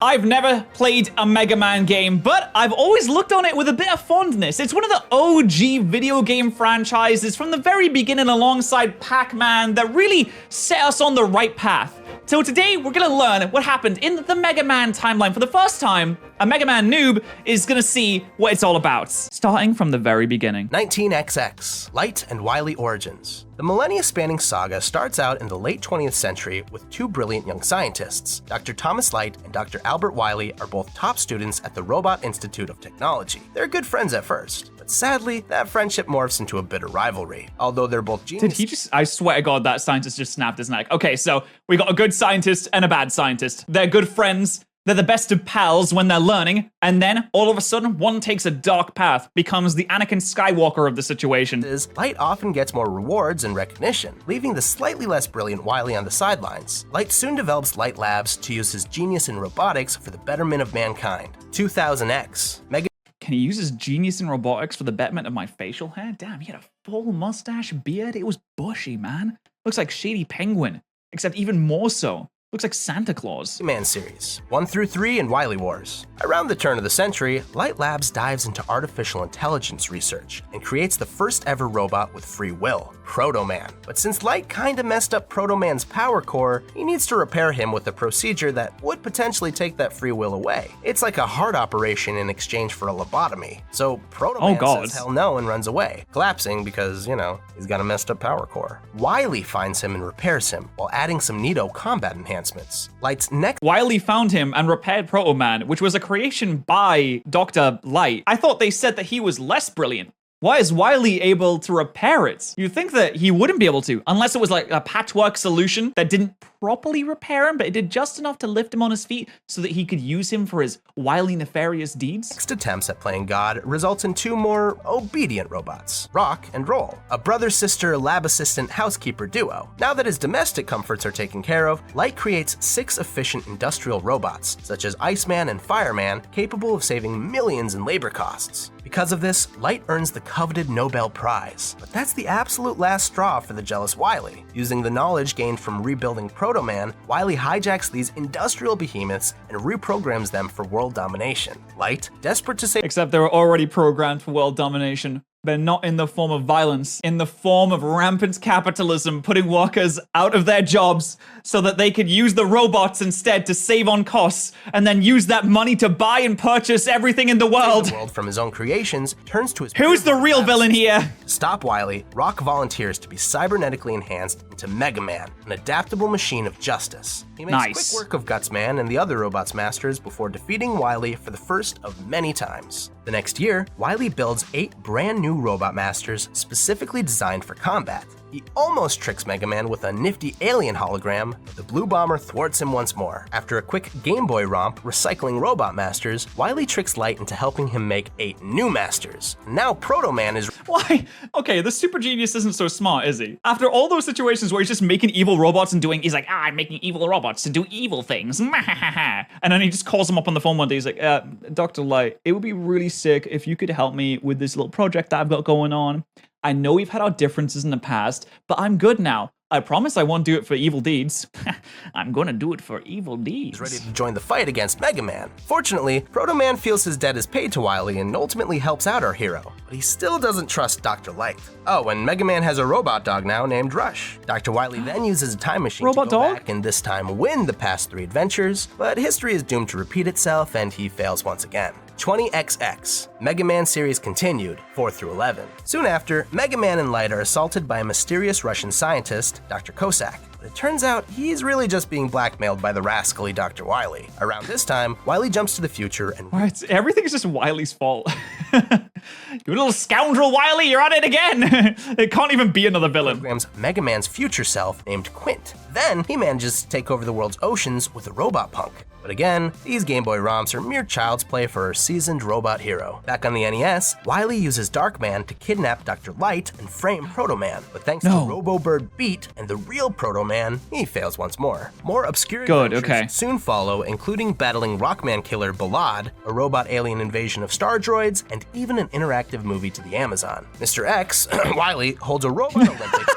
I've never played a Mega Man game, but I've always looked on it with a bit of fondness. It's one of the OG video game franchises from the very beginning alongside Pac-Man that really set us on the right path. So today we're gonna learn what happened in the Mega Man timeline. For the first time, a Mega Man noob is gonna see what it's all about. Starting from the very beginning. 19XX, Light and Wily Origins. The millennia-spanning saga starts out in the late 20th century with two brilliant young scientists. Dr. Thomas Light and Dr. Albert Wily are both top students at the Robot Institute of Technology. They're good friends at first, but sadly, that friendship morphs into a bitter rivalry. Although they're both geniuses. Did he just, I swear to God, that scientist just snapped his neck. Okay, so we got a good scientist and a bad scientist. They're good friends. They're the best of pals when they're learning, and then all of a sudden, one takes a dark path, becomes the Anakin Skywalker of the situation. Light often gets more rewards and recognition, leaving the slightly less brilliant Wily on the sidelines. Light soon develops Light Labs to use his genius in robotics for the betterment of mankind. 2000X, Can he use his genius in robotics for the betterment of my facial hair? Damn, he had a full mustache, beard. It was bushy, man. Looks like Shady Penguin, except even more so. Looks like Santa Claus. Man series, 1 through 3 and Wily Wars. Around the turn of the century, Light Labs dives into artificial intelligence research and creates the first ever robot with free will, Proto Man. But since Light kinda messed up Proto Man's power core, he needs to repair him with a procedure that would potentially take that free will away. It's like a heart operation in exchange for a lobotomy. So Proto Man says hell no and runs away, collapsing because, you know, he's got a messed up power core. Wily finds him and repairs him, while adding some neato combat enhancements. Light's next— Wily found him and repaired Proto Man, which was a creation by Dr. Light. I thought they said that he was less brilliant. Why is Wily able to repair it? You'd think that he wouldn't be able to, unless it was like a patchwork solution that didn't properly repair him, but it did just enough to lift him on his feet so that he could use him for his wily nefarious deeds. Next attempts at playing God results in two more obedient robots, Rock and Roll, a brother-sister lab assistant housekeeper duo. Now that his domestic comforts are taken care of, Light creates 6 efficient industrial robots, such as Iceman and Fireman, capable of saving millions in labor costs. Because of this, Light earns the coveted Nobel Prize. But that's the absolute last straw for the jealous Wily. Using the knowledge gained from rebuilding Proto Man, Wily hijacks these industrial behemoths and reprograms them for world domination. Light, desperate to save— Except they were already programmed for world domination. They're not in the form of violence, in the form of rampant capitalism, putting workers out of their jobs so that they could use the robots instead to save on costs, and then use that money to buy and purchase everything in the world. The world from his own creations turns to his— Who's the real villain here? To stop Wily, Rock volunteers to be cybernetically enhanced into Mega Man, an adaptable machine of justice. He makes quick work of Gutsman and the other robots' masters before defeating Wily for the first of many times. The next year, Wily builds 8 brand new robot masters specifically designed for combat. He almost tricks Mega Man with a nifty alien hologram, but the Blue Bomber thwarts him once more. After a quick Game Boy romp recycling robot masters, Wily tricks Light into helping him make 8 new masters. Now Proto Man is— Why? Okay, the super genius isn't so smart, is he? After all those situations where he's just making evil robots and he's like, I'm making evil robots to do evil things. And then he just calls him up on the phone one day. He's like, Dr. Light, it would be really sick if you could help me with this little project that I've got going on. I know we've had our differences in the past, but I'm good now. I promise I won't do it for evil deeds. I'm gonna do it for evil deeds. He's ready to join the fight against Mega Man. Fortunately, Proto Man feels his debt is paid to Wily and ultimately helps out our hero, but he still doesn't trust Dr. Light. Oh, and Mega Man has a robot dog now named Rush. Dr. Wily then uses a time machine to go back and this time win the past 3 adventures, but history is doomed to repeat itself and he fails once again. 20XX, Mega Man series continued, 4 through 11. Soon after, Mega Man and Light are assaulted by a mysterious Russian scientist, Dr. Cossack. But it turns out he's really just being blackmailed by the rascally Dr. Wily. Around this time, Wily jumps to the future and— What? Everything is just Wily's fault. You little scoundrel, Wily, you're at it again! It can't even be another villain. Programs Mega Man's future self named Quint. Then, he manages to take over the world's oceans with a robot punk. But again, these Game Boy ROMs are mere child's play for our seasoned robot hero. Back on the NES, Wily uses Darkman to kidnap Dr. Light and frame Proto Man, but thanks to Robo-Bird Beat and the real Proto Man, he fails once more. More obscure adventures soon follow, including battling Rockman killer Balad, a robot alien invasion of star droids, and even an interactive movie to the Amazon. Mr. X, Wily, holds a robot Olympics.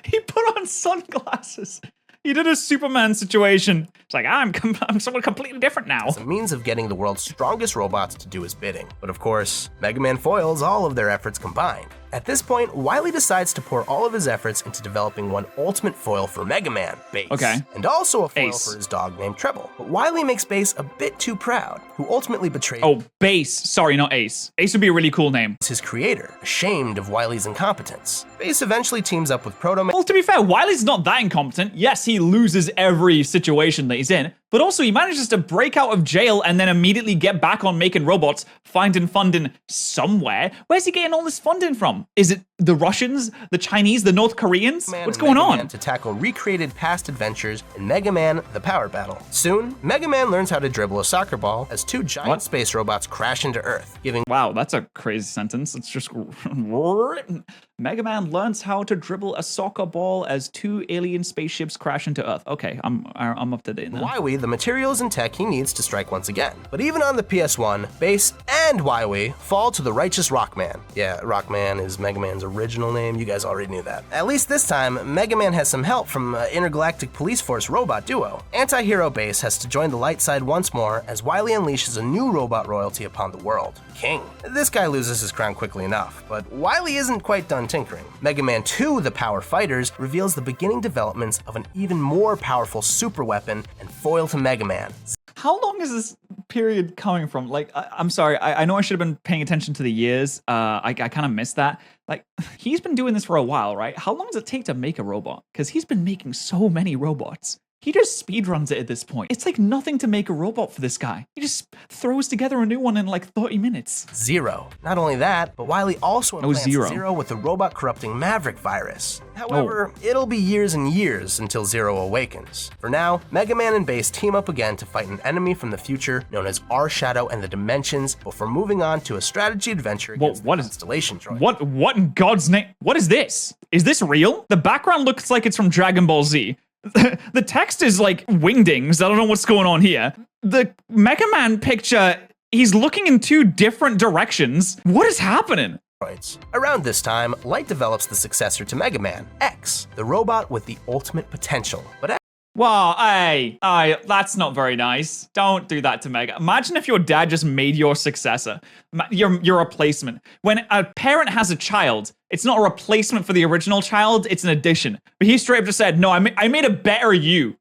He put on sunglasses. He did a Superman situation. It's like, I'm someone completely different now. As a means of getting the world's strongest robots to do his bidding. But of course, Mega Man foils all of their efforts combined. At this point, Wily decides to pour all of his efforts into developing one ultimate foil for Mega Man, Bass. Okay. And also a foil Ace. for his dog named Treble. But Wily makes Bass a bit too proud, who ultimately betrays Oh, Bass. Sorry, not Ace. Ace would be a really cool name. his creator, ashamed of Wily's incompetence. Bass eventually teams up with Proto Man. Well, to be fair, Wily's not that incompetent. Yes, he loses every situation that he's in, but also he manages to break out of jail and then immediately get back on making robots, finding funding somewhere. Where's he getting all this funding from? Is it the Russians, the Chinese, the North Koreans? What's going Mega on? Man to tackle recreated past adventures in Mega Man: The Power Battle. Soon, Mega Man learns how to dribble a soccer ball as two giant space robots crash into Earth, giving Wow, that's a crazy sentence. It's just Mega Man learns how to dribble a soccer ball as two alien spaceships crash into Earth. Okay, I'm up to date now. Wily the materials and tech he needs to strike once again. But even on the PS1, Bass and Wily fall to the righteous Rockman. Yeah, Rockman is Mega Man's original name. You guys already knew that. At least this time, Mega Man has some help from Intergalactic Police Force robot duo. Anti-hero Bass has to join the light side once more as Wily unleashes a new robot royalty upon the world, King. This guy loses his crown quickly enough, but Wily isn't quite done tinkering. Mega Man 2: The Power Fighters reveals the beginning developments of an even more powerful super weapon and foil to Mega Man. How long is this period coming from? Like, I'm sorry, I know I should have been paying attention to the years. I kind of missed that. Like, he's been doing this for a while, right? How long does it take to make a robot? Because he's been making so many robots. He just speedruns it at this point. It's like nothing to make a robot for this guy. He just throws together a new one in like 30 minutes. Zero. Not only that, but Wily also implants Zero. Zero with the robot-corrupting Maverick virus. However, it'll be years and years until Zero awakens. For now, Mega Man and Bass team up again to fight an enemy from the future known as our Shadow and the Dimensions before moving on to a strategy adventure against the Constellation droid. What in God's name? What is this? Is this real? The background looks like it's from Dragon Ball Z. The text is like wingdings. I don't know what's going on here. The Mega Man picture, he's looking in two different directions. What is happening? Around this time, Light develops the successor to Mega Man, X, the robot with the ultimate potential. But Wow, hey, that's not very nice. Don't do that to Mega. Imagine if your dad just made your successor, your replacement. When a parent has a child, it's not a replacement for the original child, it's an addition. But he straight up just said, no, I made a better you.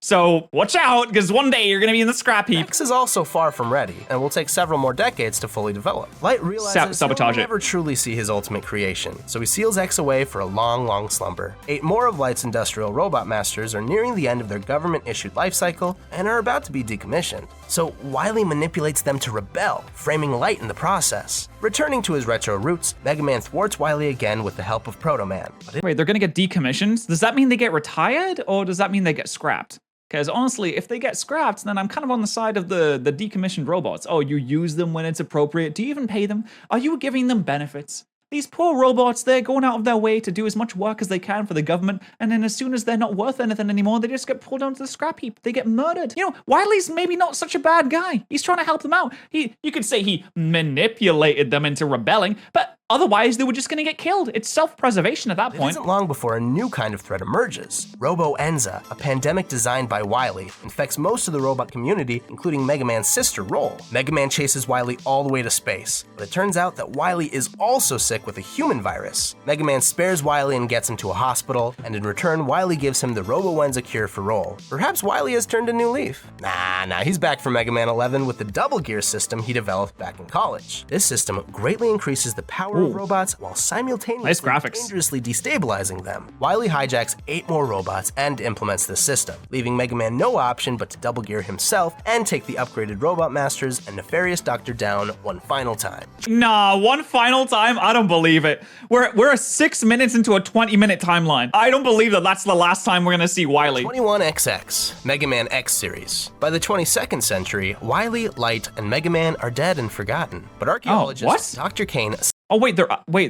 So watch out, because one day you're going to be in the scrap heap. X is also far from ready, and will take several more decades to fully develop. Light realizes sabotage he'll it. never truly see his ultimate creation, so he seals X away for a long, long slumber. 8 more of Light's industrial robot masters are nearing the end of their government-issued life cycle and are about to be decommissioned. So Wily manipulates them to rebel, framing Light in the process. Returning to his retro roots, Mega Man thwarts Wily again with the help of Proto Man. Wait, they're going to get decommissioned? Does that mean they get retired, or does that mean they get scrapped? Because honestly, if they get scrapped, then I'm kind of on the side of the decommissioned robots. Oh, you use them when it's appropriate. Do you even pay them? Are you giving them benefits? These poor robots, they're going out of their way to do as much work as they can for the government, and then as soon as they're not worth anything anymore, they just get pulled onto the scrap heap. They get murdered. You know, Wily's maybe not such a bad guy. He's trying to help them out. You could say he manipulated them into rebelling, but otherwise, they were just going to get killed. It's self-preservation at that point. It isn't long before a new kind of threat emerges. Robo-Enza, a pandemic designed by Wily, infects most of the robot community, including Mega Man's sister, Roll. Mega Man chases Wily all the way to space, but it turns out that Wily is also sick with a human virus. Mega Man spares Wily and gets him to a hospital, and in return, Wily gives him the Robo-Enza cure for Roll. Perhaps Wily has turned a new leaf. Nah, he's back for Mega Man 11 with the double gear system he developed back in college. This system greatly increases the power of robots while simultaneously dangerously destabilizing them. Wily hijacks 8 more robots and implements this system, leaving Mega Man no option but to double gear himself and take the upgraded Robot Masters and nefarious Doctor down one final time. Nah, one final time? I don't believe it. We're 6 minutes into a 20-minute timeline. I don't believe that that's the last time we're gonna see Wily. 21XX, Mega Man X series. By the 22nd century, Wily, Light, and Mega Man are dead and forgotten, but archaeologist Dr. Kane oh wait,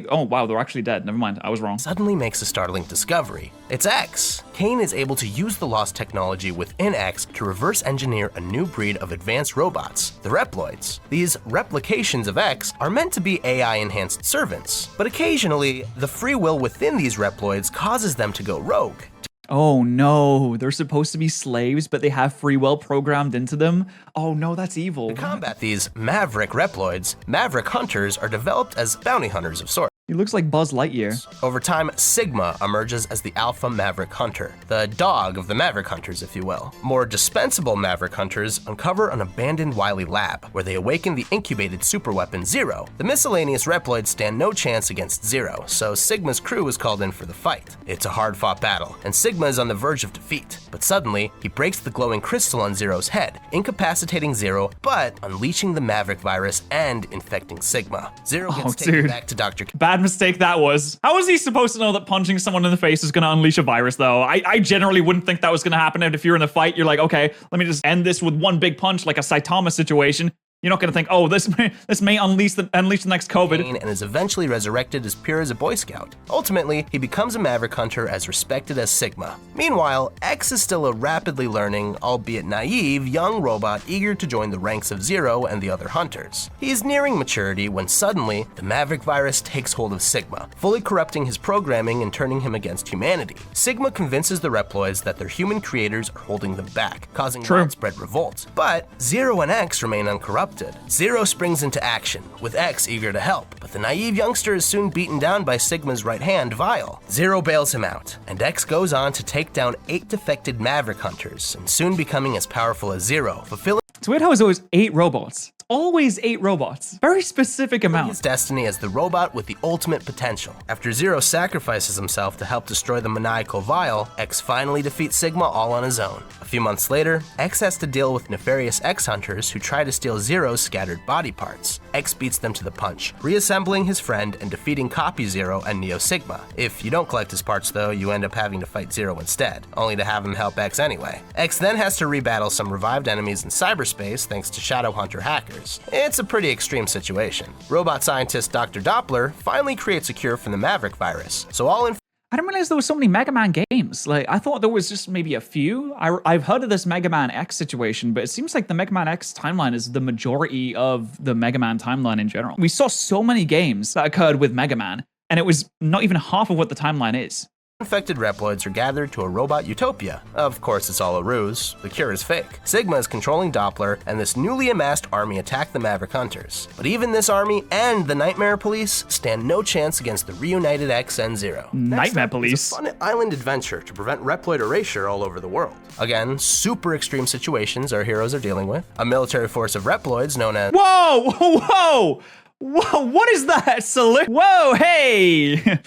oh wow, they're actually dead. Never mind, I was wrong. Suddenly makes a startling discovery. It's X. Kane is able to use the lost technology within X to reverse engineer a new breed of advanced robots, the Reploids. These replications of X are meant to be AI-enhanced servants, but occasionally, the free will within these Reploids causes them to go rogue. Oh no, they're supposed to be slaves, but they have free will programmed into them. Oh no, that's evil. To combat these Maverick Reploids, Maverick hunters are developed as bounty hunters of sorts. He looks like Buzz Lightyear. Over time, Sigma emerges as the alpha Maverick hunter, the dog of the Maverick hunters, if you will. More dispensable Maverick hunters uncover an abandoned Wily lab, where they awaken the incubated superweapon Zero. The miscellaneous Reploids stand no chance against Zero, so Sigma's crew is called in for the fight. It's a hard-fought battle, and Sigma is on the verge of defeat. But suddenly, he breaks the glowing crystal on Zero's head, incapacitating Zero, but unleashing the Maverick virus and infecting Sigma. Zero gets taken back to Dr. Bad mistake that was. How was he supposed to know that punching someone in the face is going to unleash a virus, though? I generally wouldn't think that was going to happen. And if you're in a fight, you're like, okay, let me just end this with one big punch, like a Saitama situation. You're not going to think, oh, this may unleash the next COVID. And is eventually resurrected as pure as a Boy Scout. Ultimately, he becomes a Maverick hunter as respected as Sigma. Meanwhile, X is still a rapidly learning, albeit naive, young robot eager to join the ranks of Zero and the other hunters. He is nearing maturity when suddenly, the Maverick virus takes hold of Sigma, fully corrupting his programming and turning him against humanity. Sigma convinces the Reploids that their human creators are holding them back, causing widespread revolt. But Zero and X remain uncorrupted. Zero springs into action, with X eager to help, but the naive youngster is soon beaten down by Sigma's right hand, Vile. Zero bails him out, and X goes on to take down 8 defected Maverick hunters, and soon becoming as powerful as Zero, fulfilling It's weird how it's always 8 robots. It's always 8 robots. Very specific amount. his destiny as the robot with the ultimate potential. After Zero sacrifices himself to help destroy the maniacal Vile, X finally defeats Sigma all on his own. A few months later, X has to deal with nefarious X-hunters who try to steal Zero's scattered body parts. X beats them to the punch, reassembling his friend and defeating Copy Zero and Neo Sigma. If you don't collect his parts though, you end up having to fight Zero instead, only to have him help X anyway. X then has to rebattle some revived enemies in cyberspace thanks to Shadow Hunter hackers. It's a pretty extreme situation. Robot scientist Dr. Doppler finally creates a cure for the Maverick virus, so all in I didn't realize there were so many Mega Man games. Like, I thought there was just maybe a few. I've heard of this Mega Man X situation, but it seems like the Mega Man X timeline is the majority of the Mega Man timeline in general. We saw so many games that occurred with Mega Man, and it was not even half of what the timeline is. infected Reploids are gathered to a robot utopia. Of course, it's all a ruse. The cure is fake. Sigma is controlling Doppler, and this newly amassed army attack the Maverick Hunters. But even this army and the Nightmare Police stand no chance against the reunited X and Zero. Nightmare Police? It's a fun island adventure to prevent Reploid erasure all over the world. Again, super extreme situations our heroes are dealing with. A military force of Reploids known as— Whoa! Whoa! Whoa! What is that? Salute! Whoa! Hey!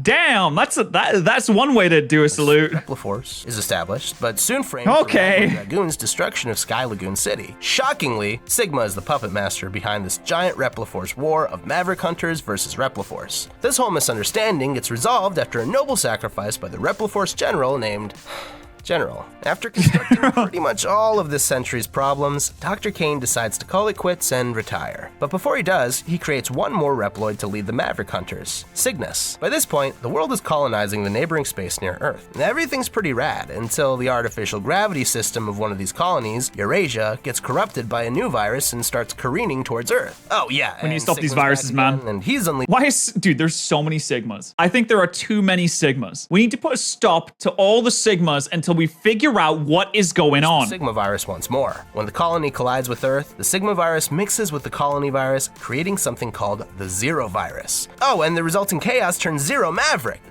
Damn, that's one way to do a salute. Repliforce is established, but soon framed Okay. for Dragoon's destruction of Sky Lagoon City. Shockingly, Sigma is the puppet master behind this giant Repliforce war of Maverick Hunters versus Repliforce. This whole misunderstanding gets resolved after a noble sacrifice by the Repliforce general named General. After constructing pretty much all of this century's problems, Dr. Kane decides to call it quits and retire. But before he does, he creates one more Reploid to lead the Maverick Hunters, Cygnus. By this point, the world is colonizing the neighboring space near Earth. And everything's pretty rad until the artificial gravity system of one of these colonies, Eurasia, gets corrupted by a new virus and starts careening towards Earth. Oh yeah, We need to stop these Sigma's back viruses, man. again, And he's unleashed. Why is, dude, there's so many Sigmas. I think there are too many Sigmas. We need to put a stop to all the Sigmas until we figure out what is going on. Sigma virus once more. When the colony collides with Earth, the Sigma virus mixes with the colony virus, creating something called the Zero virus. Oh, and the resulting chaos turns Zero Maverick.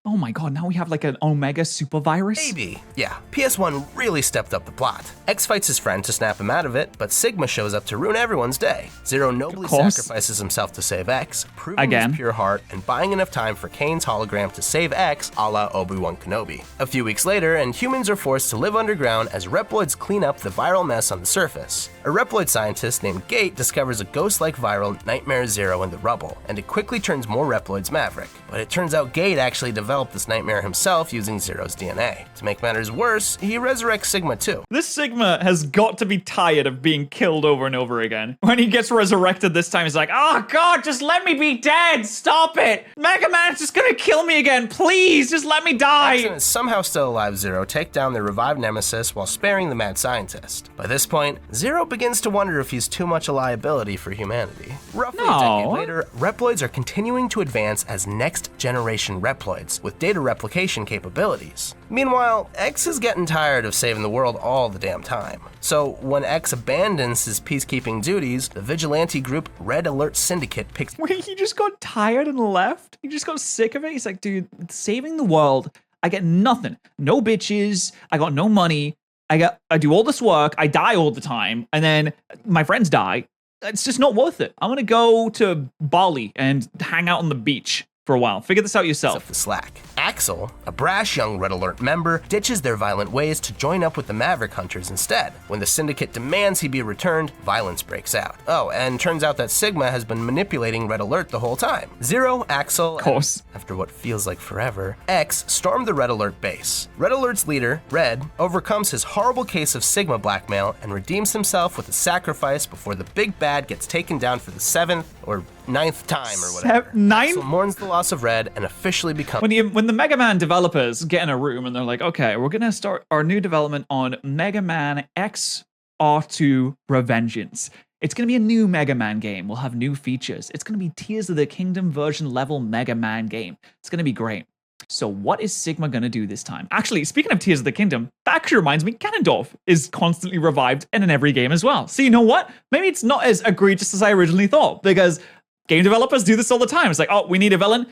Oh my god, now we have like an Omega super virus? Maybe. Yeah, PS1 really stepped up the plot. X fights his friend to snap him out of it, but Sigma shows up to ruin everyone's day. Zero nobly sacrifices himself to save X, proving his pure heart and buying enough time for Kane's hologram to save X, a la Obi-Wan Kenobi. A few weeks later, and humans are forced to live underground as Reploids clean up the viral mess on the surface. A Reploid scientist named Gate discovers a ghost-like viral Nightmare Zero in the rubble, and it quickly turns more Reploids Maverick. But it turns out Gate actually developed this nightmare himself using Zero's DNA. To make matters worse, he resurrects Sigma too. This Sigma has got to be tired of being killed over and over again. When he gets resurrected this time, he's like, oh god, just let me be dead, stop it! Mega Man's just gonna kill me again, please, just let me die! X and somehow still alive Zero take down their revived nemesis while sparing the mad scientist. By this point, Zero begins to wonder if he's too much a liability for humanity. Roughly a decade later, Reploids are continuing to advance as next-generation Reploids, with with data replication capabilities. Meanwhile, X is getting tired of saving the world all the damn time. So when X abandons his peacekeeping duties, the vigilante group Red Alert Syndicate picks— Wait, he just got tired and left? He just got sick of it? He's like, dude, saving the world, I get nothing. No bitches, I got no money, I do all this work, I die all the time, and then my friends die. It's just not worth it. I'm gonna go to Bali and hang out on the beach for a while. Figure this out yourself. The slack. Axel, a brash young Red Alert member, ditches their violent ways to join up with the Maverick hunters instead. When the Syndicate demands he be returned, violence breaks out. Oh, and turns out that Sigma has been manipulating Red Alert the whole time. Zero, Axel, of course, and, after what feels like forever, X storm the Red Alert base. Red Alert's leader, Red, overcomes his horrible case of Sigma blackmail and redeems himself with a sacrifice before the big bad gets taken down for the 7th or 9th time or whatever. Axel mourns the loss of Red and officially becomes— When the Mega Man developers get in a room and they're like, okay, we're gonna start our new development on Mega Man X R2 Revengeance. It's gonna be a new Mega Man game. We'll have new features. It's gonna be Tears of the Kingdom version level Mega Man game. It's gonna be great. So what is Sigma gonna do this time? Actually, speaking of Tears of the Kingdom, that actually reminds me, Ganondorf is constantly revived in every game as well. So you know what? Maybe it's not as egregious as I originally thought, because game developers do this all the time. It's like, oh, we need a villain.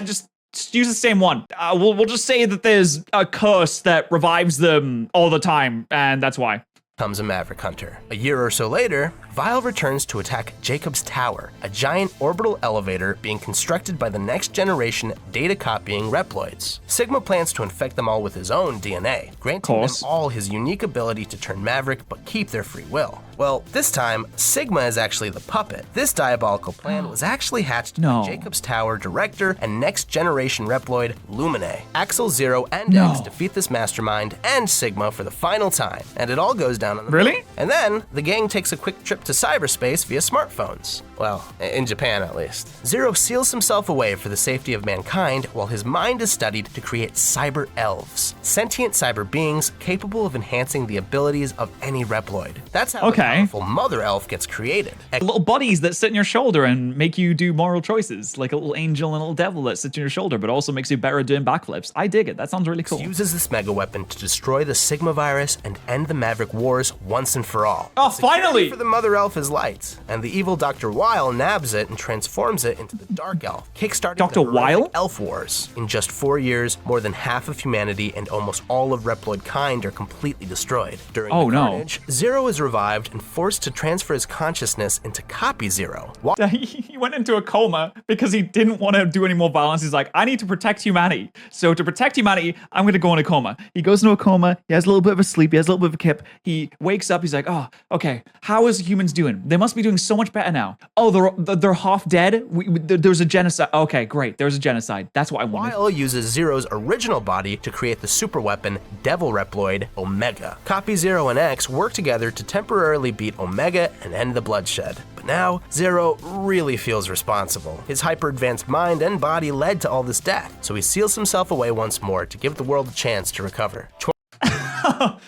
Just use the same one. We'll just say that there's a curse that revives them all the time, and that's why. Comes a Maverick hunter. A year or so later, Vile returns to attack Jacob's Tower, a giant orbital elevator being constructed by the next generation data-copying Reploids. Sigma plans to infect them all with his own DNA, granting them all his unique ability to turn Maverick but keep their free will. Well, this time, Sigma is actually the puppet. This diabolical plan was actually hatched by Jacob's Tower director and next generation Reploid, Lumine. Axel, Zero, and X defeat this mastermind and Sigma for the final time, and it all goes down on the moon. And then, the gang takes a quick trip to cyberspace via smartphones. Well, in Japan at least. Zero seals himself away for the safety of mankind while his mind is studied to create cyber elves, sentient cyber beings capable of enhancing the abilities of any Reploid. That's how a powerful mother elf gets created. Little bodies that sit on your shoulder and make you do moral choices, like a little angel and a little devil that sits on your shoulder, but also makes you better at doing backflips. I dig it. That sounds really cool. He uses this mega weapon to destroy the Sigma virus and end the Maverick Wars once and for all. Oh, finally! For the mother elf is Light, and the evil Dr. Wily nabs it and transforms it into the Dark Elf, kickstarting Dr. Wily? Elf Wars. In just 4 years, more than half of humanity and almost all of Reploid kind are completely destroyed. During the carnage, Zero is revived and forced to transfer his consciousness into Copy Zero. He went into a coma because he didn't want to do any more violence. He's like, I need to protect humanity. So to protect humanity, I'm going to go in a coma. He goes into a coma. He has a little bit of a sleep. He has a little bit of a kip. He wakes up. He's like, oh, okay. How is humans doing? They must be doing so much better now. Oh, they're half dead? There's a genocide. Okay, great. There's a genocide. That's what I wanted. Wily uses Zero's original body to create the super weapon Devil Reploid Omega. Copy Zero and X work together to temporarily beat Omega and end the bloodshed. But now, Zero really feels responsible. His hyper-advanced mind and body led to all this death, so he seals himself away once more to give the world a chance to recover.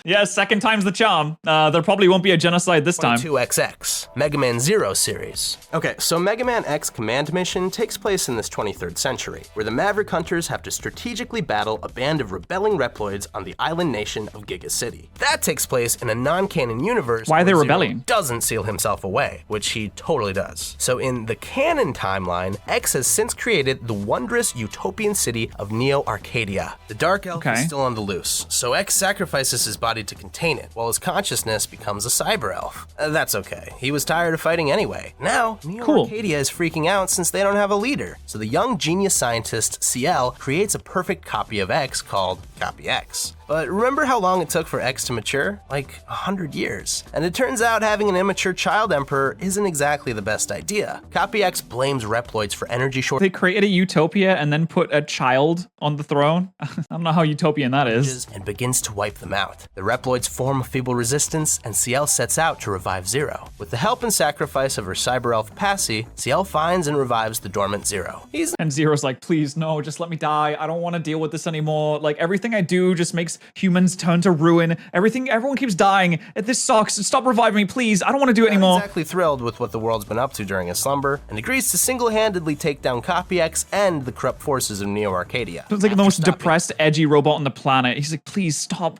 Yeah, second time's the charm. There probably won't be a genocide this time. 22XX, Mega Man Zero series. Okay, so Mega Man X Command Mission takes place in this 23rd century, where the Maverick Hunters have to strategically battle a band of rebelling Reploids on the island nation of Giga City. That takes place in a non-canon universe. Why are they rebelling? Doesn't seal himself away, which he totally does. So in the canon timeline, X has since created the wondrous utopian city of Neo Arcadia. The Dark Elf is still on the loose, so X sacrifices his body to contain it, while his consciousness becomes a cyber elf. That's okay. He was tired of fighting anyway. Now, Neo Arcadia is freaking out since they don't have a leader. So the young genius scientist CL creates a perfect copy of X called Copy X. But remember how long it took for X to mature? Like 100 years. And it turns out having an immature child emperor isn't exactly the best idea. Copy X blames Reploids for energy shortages. They created a utopia and then put a child on the throne? I don't know how utopian that is. And begins to wipe them out. The Reploids form a feeble resistance, and CL sets out to revive Zero. With the help and sacrifice of her cyber elf Passy, CL finds and revives the dormant Zero. And Zero's like, please, no, just let me die. I don't want to deal with this anymore. Like, everything I do just makes X, humans turn to ruin. Everyone keeps dying. This sucks. Stop reviving me, please. I don't want to do it anymore. Exactly thrilled with what the world's been up to during his slumber, and agrees to single-handedly take down Copy X and the corrupt forces of Neo Arcadia. It's like the most depressed, edgy robot on the planet. He's like, please stop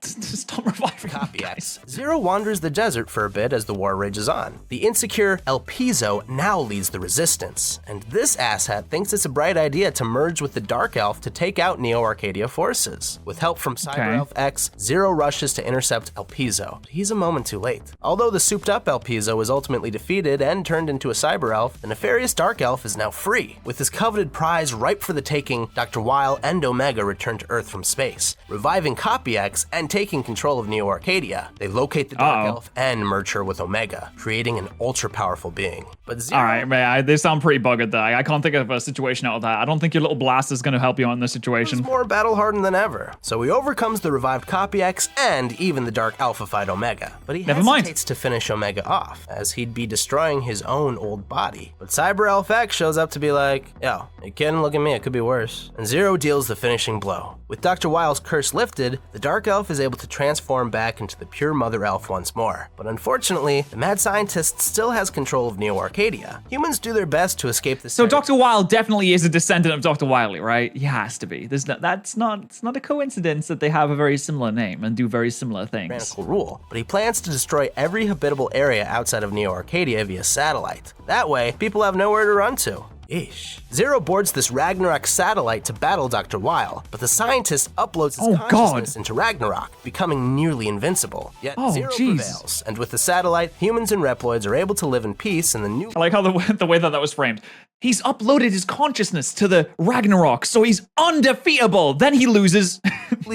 reviving Copy me, X. Zero wanders the desert for a bit as the war rages on. The insecure El Piso now leads the resistance, and this asshat thinks it's a bright idea to merge with the Dark Elf to take out Neo Arcadia forces. With help from Cyber Elf X, Zero rushes to intercept El Piso, but he's a moment too late. Although the souped-up El Piso is ultimately defeated and turned into a Cyber Elf, the nefarious Dark Elf is now free. With his coveted prize ripe for the taking, Dr. Wily and Omega return to Earth from space, reviving Copy X and taking control of Neo Arcadia. They locate the Dark Elf and merge her with Omega, creating an ultra-powerful being. But Zero... Alright, man, they sound pretty buggered there. I can't think of a situation out of that. I don't think your little blast is going to help you out in this situation. He's more battle-hardened than ever, so he overcomes the revived Copy X and even the Dark Alpha-fied Omega. But he hesitates to finish Omega off, as he'd be destroying his own old body. But Cyber Elf X shows up to be like, yo, you kidding? Look at me, it could be worse. And Zero deals the finishing blow. With Dr. Wile's curse lifted, the Dark Elf is able to transform back into the pure Mother Elf once more. But unfortunately, the mad scientist still has control of Neo Arcadia. Humans do their best to escape this. So Dr. Wily definitely is a descendant of Dr. Wily, right? He has to be. It's not a coincidence that they have a very similar name and do very similar things. Rule, but he plans to destroy every habitable area outside of Neo Arcadia via satellite. That way, people have nowhere to run to. Eesh. Zero boards this Ragnarok satellite to battle Dr. Wily, but the scientist uploads his consciousness into Ragnarok, becoming nearly invincible. Yet Zero prevails, and with the satellite, humans and Reploids are able to live in peace in the new... I like how the way that was framed. He's uploaded his consciousness to the Ragnarok, so he's undefeatable. Then he loses.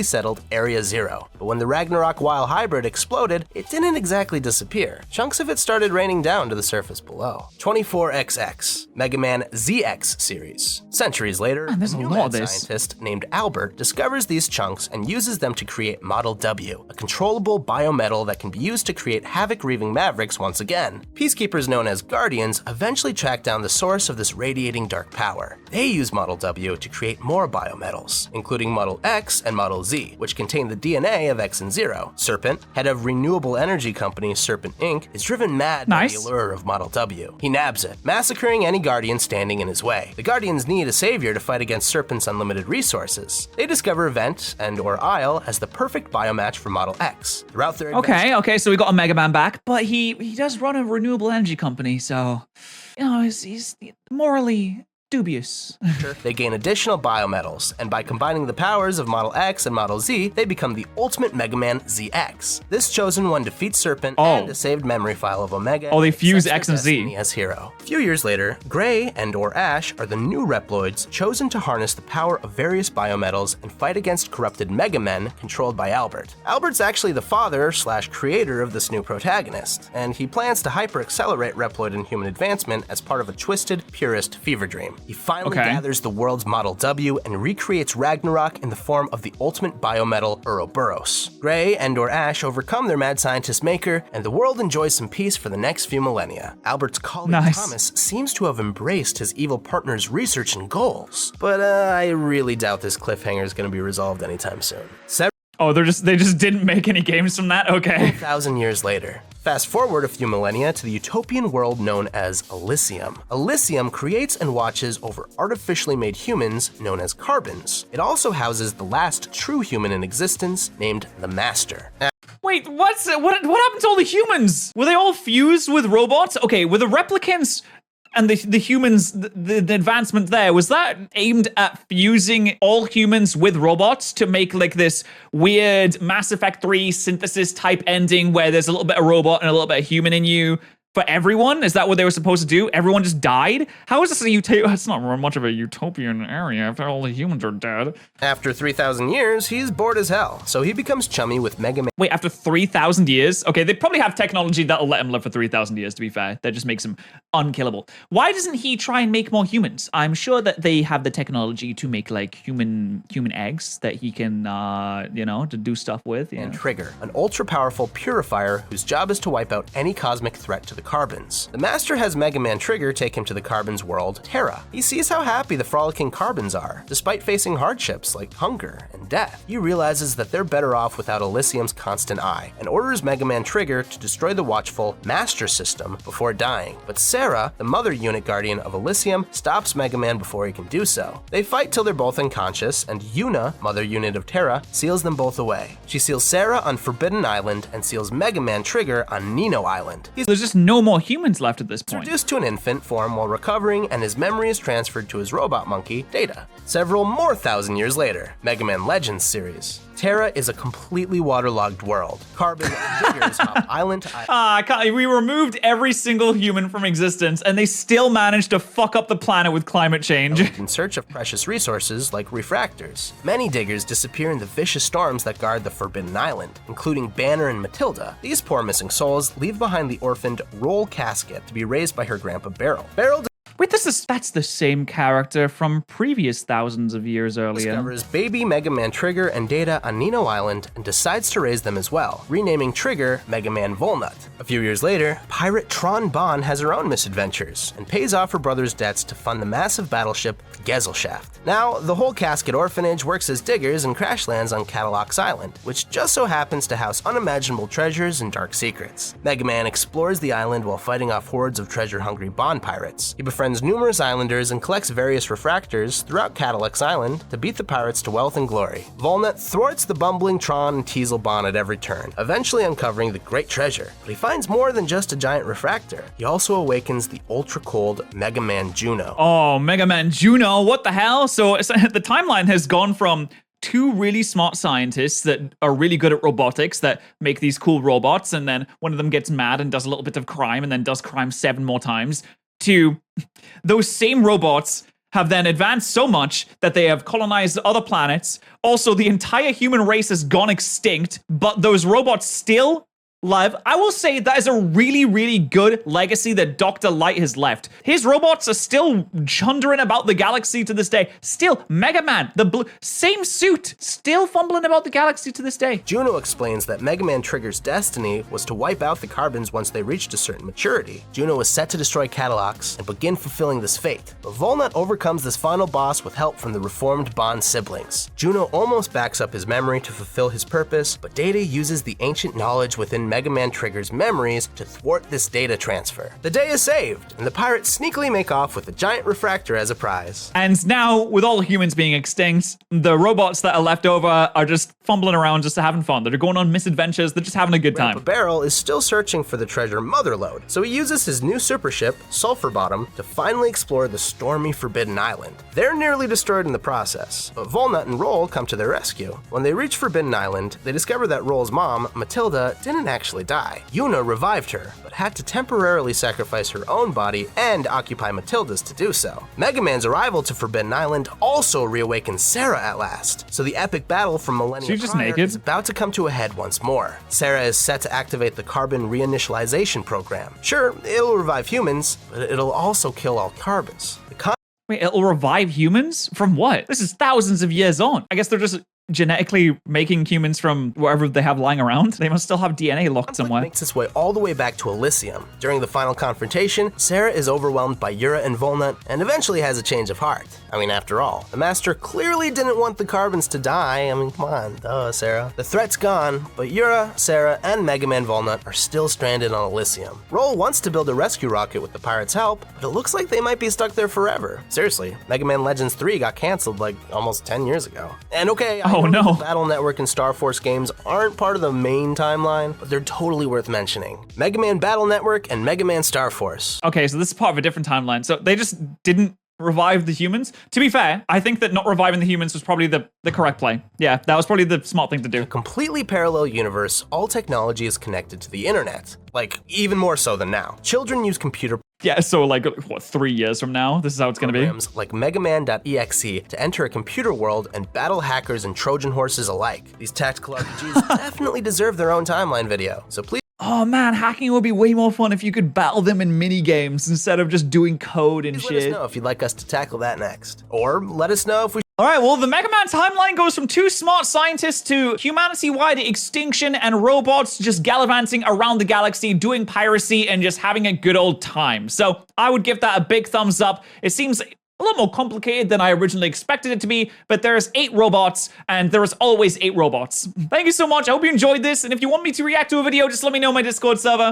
settled Area Zero. But when the Ragnarok Wily hybrid exploded, it didn't exactly disappear. Chunks of it started raining down to the surface below. 24XX, Mega Man ZX series. Centuries later, a new mad scientist named Albert discovers these chunks and uses them to create Model W, a controllable biometal that can be used to create havoc-wreaving Mavericks once again. Peacekeepers known as Guardians eventually track down the source of this radiating dark power. They use Model W to create more biometals, including Model X and Model Z, which contain the DNA of X and Zero. Serpent, head of renewable energy company Serpent Inc., is driven mad by the allure of Model W. He nabs it, massacring any Guardian standing in his way. The Guardians need a savior to fight against Serpent's unlimited resources. They discover Vent and/or Isle as the perfect biomatch for Model X. Throughout their Okay, so we got a Mega Man back, but he does run a renewable energy company, so you know he's morally dubious. They gain additional biometals, and by combining the powers of Model X and Model Z, they become the ultimate Mega Man ZX. This chosen one defeats Serpent and a saved memory file of Omega. They fuse X and Z as hero. A few years later, Gray and/or Ash are the new Reploids chosen to harness the power of various biometals and fight against corrupted Mega Men controlled by Albert. Albert's actually the father/creator of this new protagonist, and he plans to hyper-accelerate Reploid and human advancement as part of a twisted, purist fever dream. He finally gathers the world's Model W and recreates Ragnarok in the form of the ultimate biometal Ouroboros. Gray and/or Ash overcome their mad scientist maker, and the world enjoys some peace for the next few millennia. Albert's colleague Thomas seems to have embraced his evil partner's research and goals, but I really doubt this cliffhanger is going to be resolved anytime soon. They just didn't make any games from that? Okay. 1,000 years later. Fast forward a few millennia to the utopian world known as Elysium. Elysium creates and watches over artificially made humans known as carbons. It also houses the last true human in existence named the Master. Wait, what happened to all the humans? Were they all fused with robots? Okay, were the replicants and the humans, the advancement there, was that aimed at fusing all humans with robots to make like this weird Mass Effect 3 synthesis type ending where there's a little bit of robot and a little bit of human in you for everyone? Is that what they were supposed to do? Everyone just died? How is this a utopia? It's not much of a utopian area after all the humans are dead. After 3,000 years, he's bored as hell, so he becomes chummy with Mega Man. Wait, after 3,000 years? Okay, they probably have technology that'll let him live for 3,000 years, to be fair. That just makes him unkillable. Why doesn't he try and make more humans? I'm sure that they have the technology to make like human eggs that he can, to do stuff with. And Trigger, an ultra-powerful purifier whose job is to wipe out any cosmic threat to the Carbons. The Master has Mega Man Trigger take him to the Carbons' world, Terra. He sees how happy the frolicking Carbons are, despite facing hardships like hunger and death. He realizes that they're better off without Elysium's constant eye, and orders Mega Man Trigger to destroy the watchful Master System before dying. But Sarah, the Mother Unit Guardian of Elysium, stops Mega Man before he can do so. They fight till they're both unconscious, and Yuna, Mother Unit of Terra, seals them both away. She seals Sarah on Forbidden Island and seals Mega Man Trigger on Nino Island. There's just no more humans left at this point. He's reduced to an infant form while recovering, and his memory is transferred to his robot monkey, Data. Several more thousand years later, Mega Man Legends series. Terra is a completely waterlogged world. Carbon diggers hop island to island. We removed every single human from existence, and they still managed to fuck up the planet with climate change. In search of precious resources like refractors. Many diggers disappear in the vicious storms that guard the Forbidden Island, including Banner and Matilda. These poor missing souls leave behind the orphaned Roll Casket to be raised by her grandpa Beryl. Beryl Wait, that's the same character from previous thousands of years earlier. Discovers baby Mega Man Trigger and Data on Nino Island and decides to raise them as well, renaming Trigger Mega Man Volnut. A few years later, pirate Tron Bonne has her own misadventures and pays off her brother's debts to fund the massive battleship Gesellschaft. Now, the whole Casket Orphanage works as diggers and crash lands on Cadillacs Island, which just so happens to house unimaginable treasures and dark secrets. Mega Man explores the island while fighting off hordes of treasure-hungry Bond pirates. He befriends numerous islanders and collects various refractors throughout Cadillacs Island to beat the pirates to wealth and glory. Volnut thwarts the bumbling Tron and Teasel Bond at every turn, eventually uncovering the great treasure. But he finds more than just a giant refractor. He also awakens the ultra-cold Mega Man Juno. Oh, Mega Man Juno, what the hell? So the timeline has gone from two really smart scientists that are really good at robotics that make these cool robots, and then one of them gets mad and does a little bit of crime and then does crime 7 more times, to those same robots have then advanced so much that they have colonized other planets. Also, the entire human race has gone extinct, but those robots still live. I will say that is a really, really good legacy that Dr. Light has left. His robots are still chundering about the galaxy to this day. Still, Mega Man, the same suit, still fumbling about the galaxy to this day. Juno explains that Mega Man Trigger's destiny was to wipe out the Carbons once they reached a certain maturity. Juno was set to destroy Cadillacs and begin fulfilling this fate. But Volnut overcomes this final boss with help from the reformed Bond siblings. Juno almost backs up his memory to fulfill his purpose, but Data uses the ancient knowledge within Mega Man Trigger's memories to thwart this data transfer. The day is saved, and the pirates sneakily make off with a giant refractor as a prize. And now, with all humans being extinct, the robots that are left over are just fumbling around, just having fun. They're going on misadventures, they're just having a good time. Grandpa Beryl is still searching for the treasure Motherlode, so he uses his new super ship, Sulphur Bottom, to finally explore the stormy Forbidden Island. They're nearly destroyed in the process, but Volnut and Roll come to their rescue. When they reach Forbidden Island, they discover that Roll's mom, Matilda, didn't actually die. Yuna revived her, but had to temporarily sacrifice her own body and occupy Matilda's to do so. Mega Man's arrival to Forbidden Island also reawakens Sarah at last, so the epic battle from millennia prior is about to come to a head once more. Sarah is set to activate the carbon reinitialization program. Sure, it'll revive humans, but it'll also kill all carbons. Wait, it'll revive humans? From what? This is thousands of years on. I guess they're just genetically making humans from wherever they have lying around. They must still have DNA locked somewhere. Makes its way all the way back to Elysium. During the final confrontation, Sarah is overwhelmed by Yura and Volnut and eventually has a change of heart. I mean, after all, the Master clearly didn't want the Carbons to die. I mean, come on, duh, Sarah. The threat's gone, but Yura, Sarah, and Mega Man Volnut are still stranded on Elysium. Roll wants to build a rescue rocket with the pirates' help, but it looks like they might be stuck there forever. Seriously, Mega Man Legends 3 got canceled like almost 10 years ago. And okay, oh no. Battle Network and Star Force games aren't part of the main timeline, but they're totally worth mentioning. Mega Man Battle Network and Mega Man Star Force. Okay, so this is part of a different timeline. So they just didn't revive the humans. To be fair, I think that not reviving the humans was probably the correct play. Yeah, that was probably the smart thing to do. A completely parallel universe, all technology is connected to the internet. Like, even more so than now. Children use computer Yeah, so like, what, 3 years from now? This is how it's gonna be? Programs like megaman.exe to enter a computer world and battle hackers and Trojan horses alike. These tactical RPGs definitely deserve their own timeline video, so please Oh man, hacking would be way more fun if you could battle them in mini games instead of just doing code and Please let us shit. know if you'd like us to tackle that next. Or let us know if we All right, well, the Mega Man timeline goes from 2 smart scientists to humanity-wide extinction and robots just gallivanting around the galaxy, doing piracy and just having a good old time. So I would give that a big thumbs up. It seems a lot more complicated than I originally expected it to be, but there's 8 robots, and there is always 8 robots. Thank you so much. I hope you enjoyed this, and if you want me to react to a video, just let me know in my Discord server.